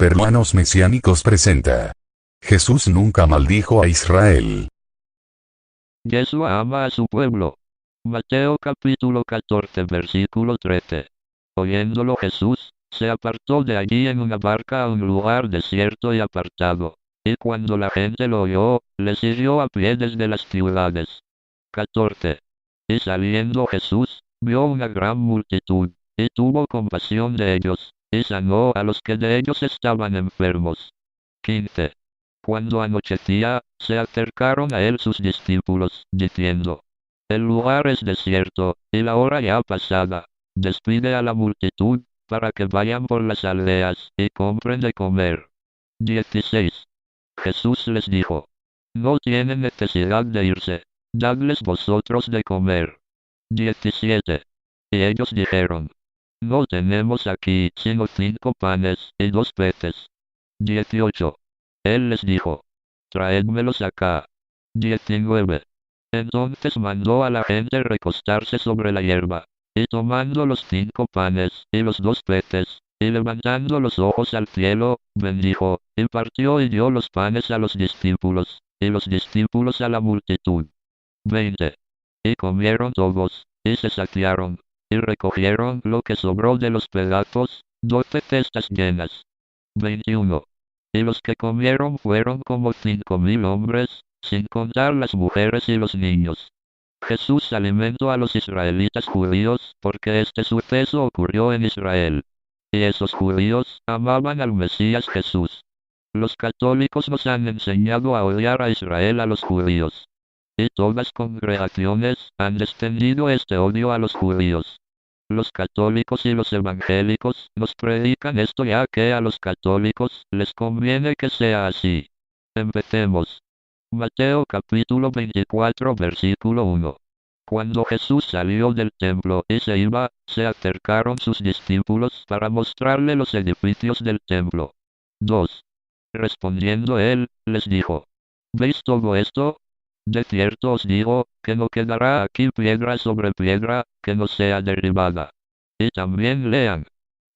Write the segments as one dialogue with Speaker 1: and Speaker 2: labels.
Speaker 1: Hermanos Mesiánicos presenta. Jesús nunca maldijo a Israel.
Speaker 2: Yeshua ama a su pueblo. Mateo capítulo 14 versículo 13. Oyéndolo Jesús, se apartó de allí en una barca a un lugar desierto y apartado. Y cuando la gente lo oyó, le siguió a pie desde las ciudades. 14. Y saliendo Jesús, vio una gran multitud, y tuvo compasión de ellos, y sanó a los que de ellos estaban enfermos. 15. Cuando anochecía, se acercaron a él sus discípulos, diciendo: El lugar es desierto, y la hora ya pasada. Despide a la multitud, para que vayan por las aldeas, y compren de comer. 16. Jesús les dijo: No tienen necesidad de irse, dadles vosotros de comer. 17. Y ellos dijeron: No tenemos aquí sino 5 panes y 2 peces. 18. Él les dijo: Traédmelos acá. 19. Entonces mandó a la gente recostarse sobre la hierba, y tomando los 5 panes y los 2 peces, y levantando los ojos al cielo, bendijo, y partió y dio los panes a los discípulos, y los discípulos a la multitud. 20. Y comieron todos, y se saciaron, y recogieron lo que sobró de los pedazos, 12 cestas llenas. 21. Y los que comieron fueron como 5.000 hombres, sin contar las mujeres y los niños. Jesús alimentó a los israelitas judíos porque este suceso ocurrió en Israel. Y esos judíos amaban al Mesías Jesús. Los católicos nos han enseñado a odiar a Israel a los judíos. Y todas congregaciones han extendido este odio a los judíos. Los católicos y los evangélicos nos predican esto ya que a los católicos les conviene que sea así. Empecemos. Mateo capítulo 24 versículo 1. Cuando Jesús salió del templo y se iba, se acercaron sus discípulos para mostrarle los edificios del templo. 2. Respondiendo él, les dijo: ¿Veis todo esto? De cierto os digo, que no quedará aquí piedra sobre piedra, que no sea derribada. Y también lean.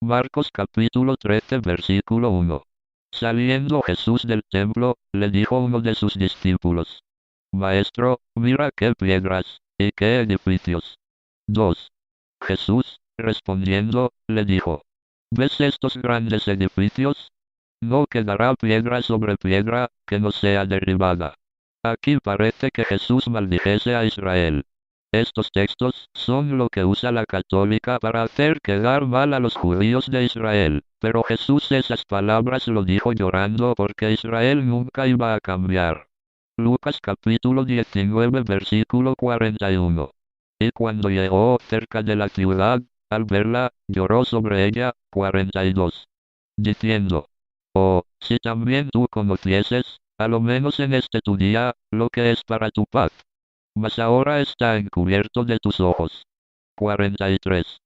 Speaker 2: Marcos capítulo 13 versículo 1. Saliendo Jesús del templo, le dijo uno de sus discípulos: Maestro, mira qué piedras, y qué edificios. 2. Jesús, respondiendo, le dijo: ¿Ves estos grandes edificios? No quedará piedra sobre piedra, que no sea derribada. Aquí parece que Jesús maldijese a Israel. Estos textos son lo que usa la católica para hacer quedar mal a los judíos de Israel, pero Jesús esas palabras lo dijo llorando porque Israel nunca iba a cambiar. Lucas capítulo 19 versículo 41. Y cuando llegó cerca de la ciudad, al verla, lloró sobre ella, 42. Diciendo: Oh, si también tú conocieses, a lo menos en este tu día, lo que es para tu paz. Mas ahora está encubierto de tus ojos. 43.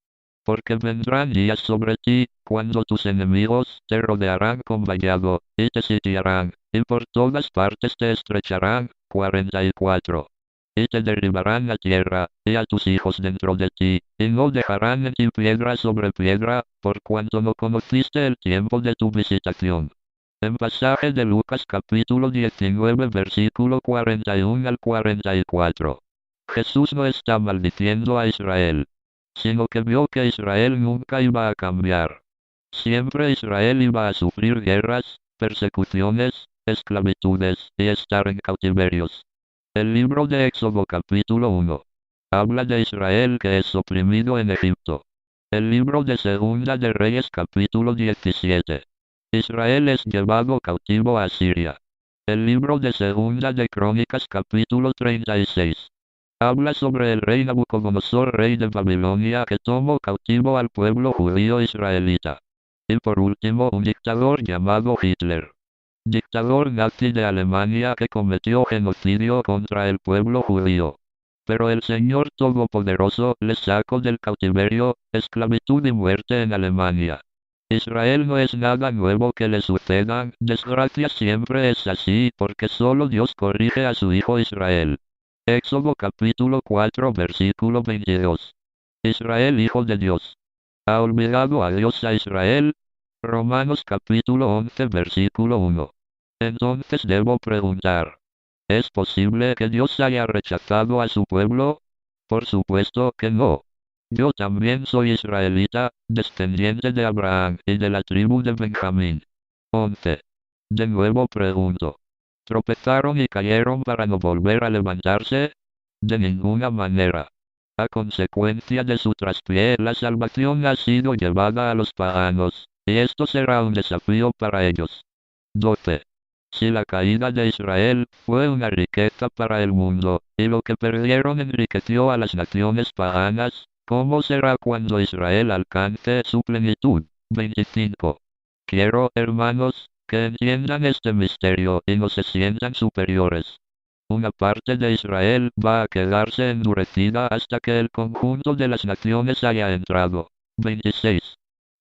Speaker 2: Porque vendrán días sobre ti, cuando tus enemigos te rodearán con vallado, y te sitiarán, y por todas partes te estrecharán. 44. Y te derribarán a tierra, y a tus hijos dentro de ti, y no dejarán en ti piedra sobre piedra, por cuanto no conociste el tiempo de tu visitación. En pasaje de Lucas capítulo 19 versículo 41 al 44. Jesús no está maldiciendo a Israel, sino que vio que Israel nunca iba a cambiar. Siempre Israel iba a sufrir guerras, persecuciones, esclavitudes y estar en cautiverios. El libro de Éxodo capítulo 1 habla de Israel que es oprimido en Egipto. El libro de Segunda de Reyes capítulo 17. Israel es llevado cautivo a Siria. El libro de Segunda de Crónicas capítulo 36. Habla sobre el rey Nabucodonosor, rey de Babilonia, que tomó cautivo al pueblo judío israelita. Y por último un dictador llamado Hitler. Dictador nazi de Alemania que cometió genocidio contra el pueblo judío. Pero el Señor Todopoderoso les sacó del cautiverio, esclavitud y muerte en Alemania. Israel no es nada nuevo que le sucedan, desgracia siempre es así porque solo Dios corrige a su hijo Israel. Éxodo capítulo 4 versículo 22. Israel hijo de Dios. ¿Ha olvidado a Dios a Israel? Romanos capítulo 11 versículo 1. Entonces debo preguntar, ¿es posible que Dios haya rechazado a su pueblo? Por supuesto que no. Yo también soy israelita, descendiente de Abraham y de la tribu de Benjamín. 11. De nuevo pregunto, ¿tropezaron y cayeron para no volver a levantarse? De ninguna manera. A consecuencia de su traspié, la salvación ha sido llevada a los paganos, y esto será un desafío para ellos. 12. Si la caída de Israel fue una riqueza para el mundo, y lo que perdieron enriqueció a las naciones paganas, ¿cómo será cuando Israel alcance su plenitud? 25. Quiero, hermanos, que entiendan este misterio y no se sientan superiores. Una parte de Israel va a quedarse endurecida hasta que el conjunto de las naciones haya entrado. 26.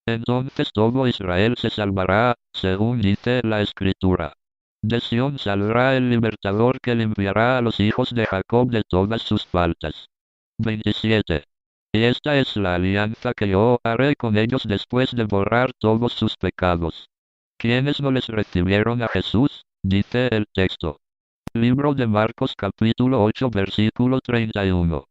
Speaker 2: Entonces todo Israel se salvará, según dice la Escritura. De Sión saldrá el libertador que limpiará a los hijos de Jacob de todas sus faltas. 27. Y esta es la alianza que yo haré con ellos después de borrar todos sus pecados. ¿Quiénes no les recibieron a Jesús? Dice el texto. Libro de Marcos capítulo 8 versículo 31.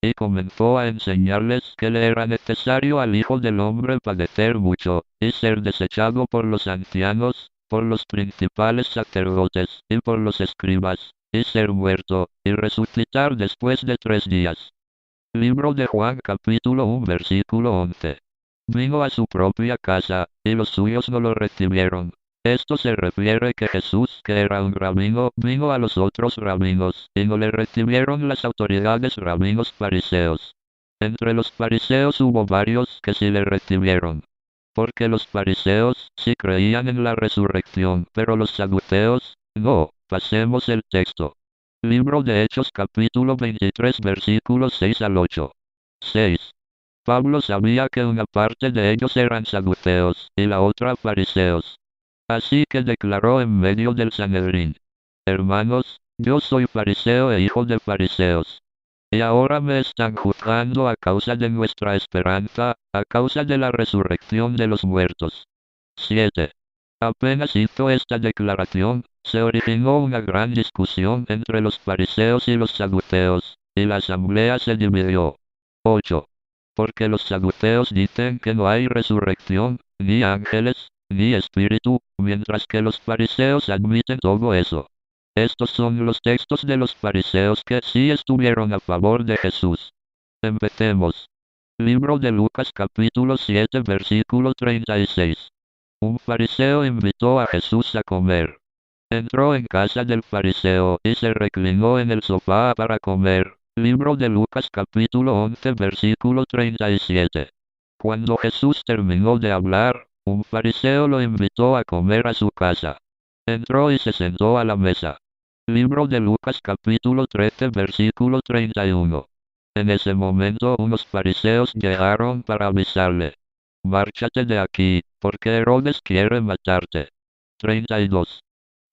Speaker 2: Y comenzó a enseñarles que le era necesario al Hijo del Hombre padecer mucho, y ser desechado por los ancianos, por los principales sacerdotes, y por los escribas, y ser muerto, y resucitar después de 3 días. Libro de Juan capítulo 1 versículo 11. Vino a su propia casa, y los suyos no lo recibieron. Esto se refiere que Jesús, que era un rabino, vino a los otros rabinos, y no le recibieron las autoridades rabinos fariseos. Entre los fariseos hubo varios que sí le recibieron. Porque los fariseos sí creían en la resurrección, pero los saduceos, no. Pasemos el texto. Libro de Hechos capítulo 23 versículos 6 al 8. 6. Pablo sabía que una parte de ellos eran saduceos, y la otra fariseos. Así que declaró en medio del Sanedrín: Hermanos, yo soy fariseo e hijo de fariseos. Y ahora me están juzgando a causa de nuestra esperanza, a causa de la resurrección de los muertos. 7. Apenas hizo esta declaración, se originó una gran discusión entre los fariseos y los saduceos, y la asamblea se dividió. 8. Porque los saduceos dicen que no hay resurrección, ni ángeles, ni espíritu, mientras que los fariseos admiten todo eso. Estos son los textos de los fariseos que sí estuvieron a favor de Jesús. Empecemos. Libro de Lucas capítulo 7 versículo 36. Un fariseo invitó a Jesús a comer. Entró en casa del fariseo y se reclinó en el sofá para comer. Libro de Lucas capítulo 11 versículo 37. Cuando Jesús terminó de hablar, un fariseo lo invitó a comer a su casa. Entró y se sentó a la mesa. Libro de Lucas capítulo 13 versículo 31. En ese momento unos fariseos llegaron para avisarle: Márchate de aquí, porque Herodes quiere matarte. 32.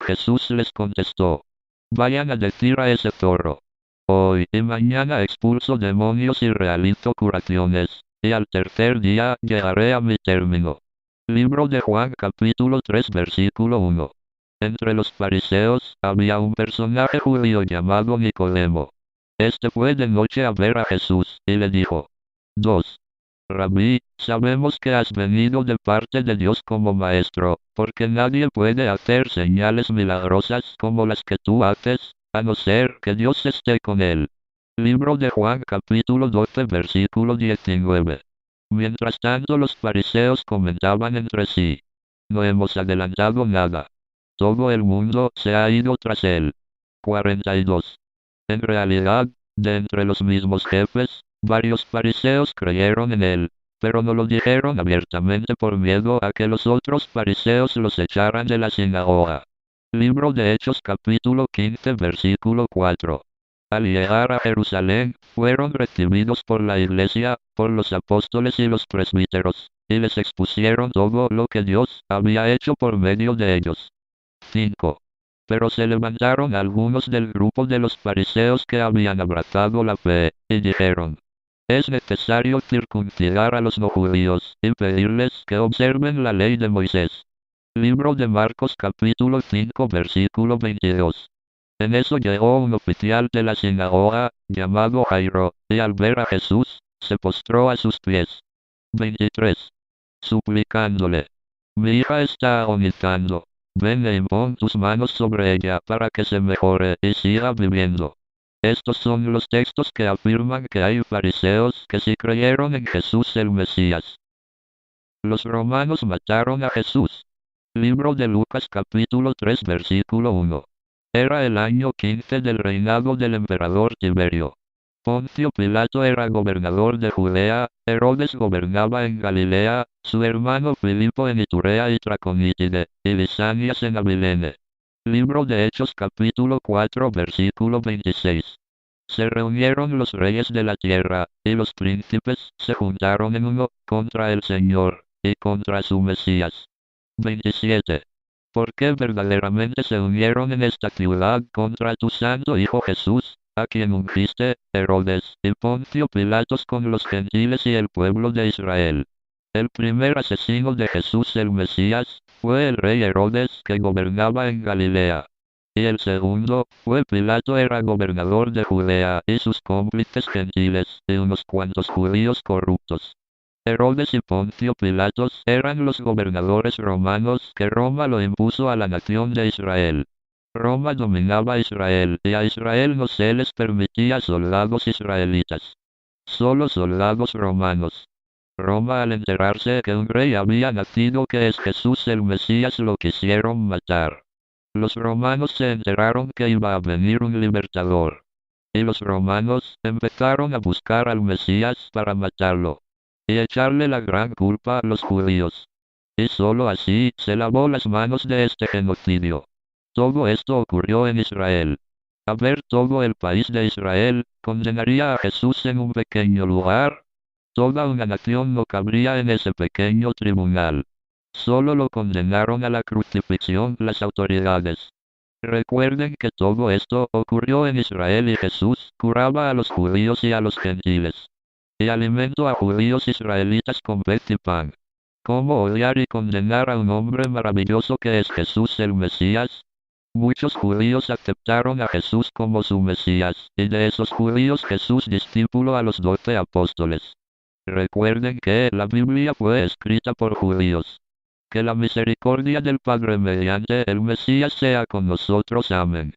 Speaker 2: Jesús les contestó: Vayan a decir a ese zorro: Hoy y mañana expulso demonios y realizo curaciones, y al tercer día llegaré a mi término. Libro de Juan capítulo 3 versículo 1. Entre los fariseos había un personaje judío llamado Nicodemo. Este fue de noche a ver a Jesús, y le dijo: 2. Rabí, sabemos que has venido de parte de Dios como maestro, porque nadie puede hacer señales milagrosas como las que tú haces, a no ser que Dios esté con él. Libro de Juan capítulo 12 versículo 19. Mientras tanto los fariseos comentaban entre sí: No hemos adelantado nada. Todo el mundo se ha ido tras él. 42. En realidad, de entre los mismos jefes, varios fariseos creyeron en él, pero no lo dijeron abiertamente por miedo a que los otros fariseos los echaran de la sinagoga. Libro de Hechos capítulo 15 versículo 4. Al llegar a Jerusalén, fueron recibidos por la iglesia, por los apóstoles y los presbíteros, y les expusieron todo lo que Dios había hecho por medio de ellos. 5. Pero se levantaron algunos del grupo de los fariseos que habían abrazado la fe, y dijeron: Es necesario circuncidar a los no judíos y pedirles que observen la ley de Moisés. Libro de Marcos capítulo 5 versículo 22. En eso llegó un oficial de la sinagoga, llamado Jairo, y al ver a Jesús, se postró a sus pies. 23. Suplicándole: mi hija está agonizando. Ven e impón tus manos sobre ella para que se mejore y siga viviendo. Estos son los textos que afirman que hay fariseos que sí creyeron en Jesús el Mesías. Los romanos mataron a Jesús. Libro de Lucas capítulo 3 versículo 1. Era el año 15 del reinado del emperador Tiberio. Poncio Pilato era gobernador de Judea, Herodes gobernaba en Galilea, su hermano Filipo en Iturea y Traconítide, y Lisanias en Abilene. Libro de Hechos capítulo 4 versículo 26. Se reunieron los reyes de la tierra, y los príncipes se juntaron en uno, contra el Señor, y contra su Mesías. 27. ¿Por qué verdaderamente se unieron en esta ciudad contra tu santo Hijo Jesús, a quien ungiste, Herodes y Poncio Pilatos con los gentiles y el pueblo de Israel? El primer asesino de Jesús el Mesías fue el rey Herodes, que gobernaba en Galilea. Y el segundo fue Pilato, era gobernador de Judea, y sus cómplices gentiles, y unos cuantos judíos corruptos. Herodes y Poncio Pilatos eran los gobernadores romanos que Roma lo impuso a la nación de Israel. Roma dominaba a Israel, y a Israel no se les permitía soldados israelitas. Solo soldados romanos. Roma, al enterarse que un rey había nacido, que es Jesús el Mesías, lo quisieron matar. Los romanos se enteraron que iba a venir un libertador. Y los romanos empezaron a buscar al Mesías para matarlo y echarle la gran culpa a los judíos. Y solo así se lavó las manos de este genocidio. Todo esto ocurrió en Israel. A ver, todo el país de Israel condenaría a Jesús en un pequeño lugar. Toda una nación no cabría en ese pequeño tribunal. Solo lo condenaron a la crucifixión las autoridades. Recuerden que todo esto ocurrió en Israel y Jesús curaba a los judíos y a los gentiles. Y alimentó a judíos israelitas con pez y pan. ¿Cómo odiar y condenar a un hombre maravilloso que es Jesús el Mesías? Muchos judíos aceptaron a Jesús como su Mesías, y de esos judíos Jesús discípulo a los 12 apóstoles. Recuerden que la Biblia fue escrita por judíos. Que la misericordia del Padre mediante el Mesías sea con nosotros. Amén.